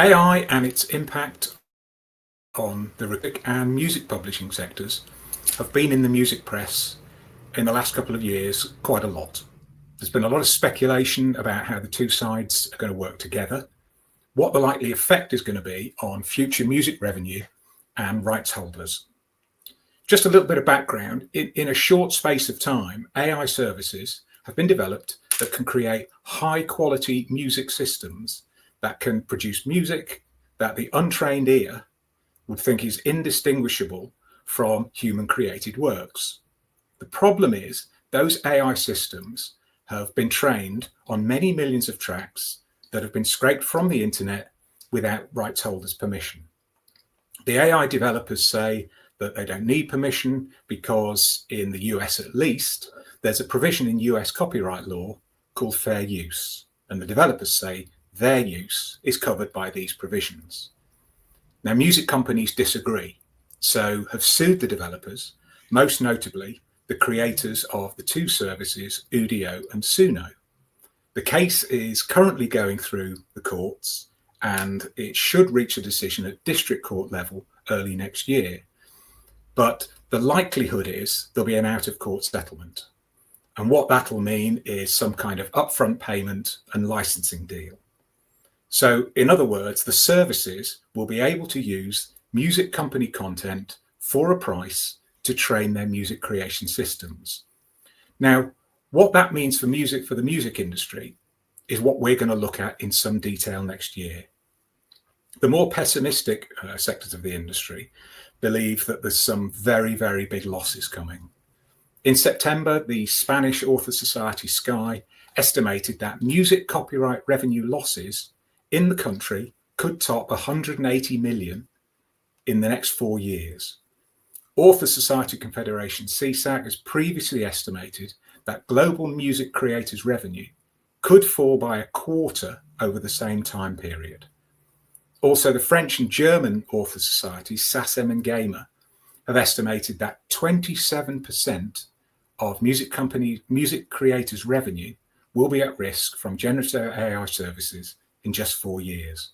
AI and its impact on the recording and music publishing sectors have been in the music press in the last couple of years quite a lot. There's been a lot of speculation about how the two sides are going to work together, what the likely effect is going to be on future music revenue and rights holders. Just a little bit of background. In a short space of time, AI services have been developed that can create high quality music systems that can produce music that the untrained ear would think is indistinguishable from human created works. The problem is those AI systems have been trained on many millions of tracks that have been scraped from the internet without rights holders' permission. The AI developers say that they don't need permission because in the US at least, there's a provision in US copyright law called fair use. And the developers say their use is covered by these provisions. Now, music companies disagree, so have sued the developers, most notably the creators of the two services, Udio and Suno. The case is currently going through the courts and it should reach a decision at district court level early next year. But the likelihood is there'll be an out-of-court settlement. And what that'll mean is some kind of upfront payment and licensing deal. So in other words, the services will be able to use music company content for a price to train their music creation systems. Now, what that means for the music industry is what we're going to look at in some detail next year. The more pessimistic sectors of the industry believe that there's some very, very big losses coming. In September, the Spanish Author Society Sky estimated that music copyright revenue losses in the country could top 180 million in the next 4 years. Author Society Confederation CSAC has previously estimated that global music creators' revenue could fall by a quarter over the same time period. Also, the French and German author societies, SACEM and GAMA, have estimated that 27% of music creators' revenue will be at risk from generative AI services in just 4 years.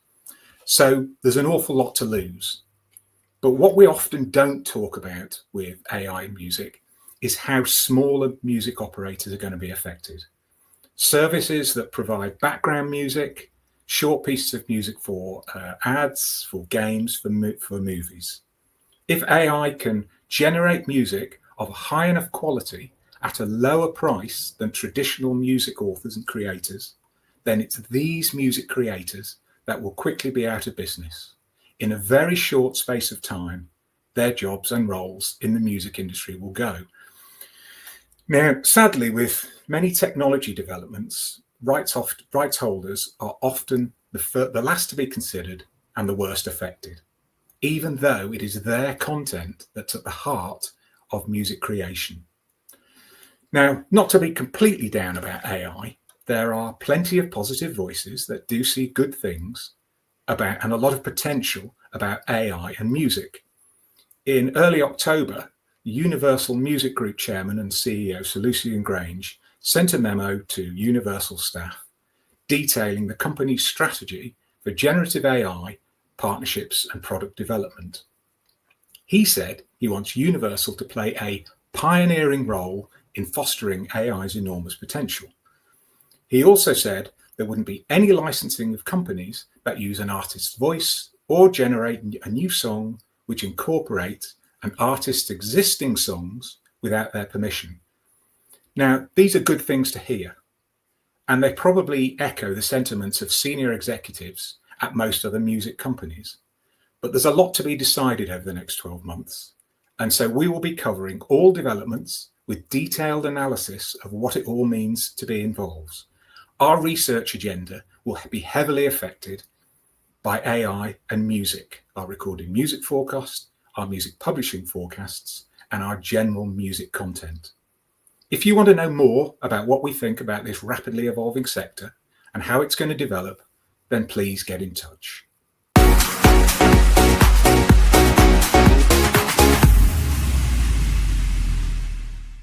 So there's an awful lot to lose. But what we often don't talk about with AI in music is how smaller music operators are going to be affected. Services that provide background music, short pieces of music for ads, for games, for movies. If AI can generate music of a high enough quality at a lower price than traditional music authors and creators, then it's these music creators that will quickly be out of business. In a very short space of time, their jobs and roles in the music industry will go. Now, sadly, with many technology developments, rights holders are often the last to be considered and the worst affected, even though it is their content that's at the heart of music creation. Now, not to be completely down about AI, there are plenty of positive voices that do see good things about and a lot of potential about AI and music. In early October, Universal Music Group Chairman and CEO Sir Lucian Grange sent a memo to Universal staff detailing the company's strategy for generative AI partnerships and product development. He said he wants Universal to play a pioneering role in fostering AI's enormous potential. He also said there wouldn't be any licensing of companies that use an artist's voice or generate a new song which incorporates an artist's existing songs without their permission. Now, these are good things to hear, and they probably echo the sentiments of senior executives at most other music companies. But there's a lot to be decided over the next 12 months. And so we will be covering all developments with detailed analysis of what it all means to be involved. Our research agenda will be heavily affected by AI and music, our recorded music forecast, our music publishing forecasts, and our general music content. If you want to know more about what we think about this rapidly evolving sector and how it's going to develop, then please get in touch.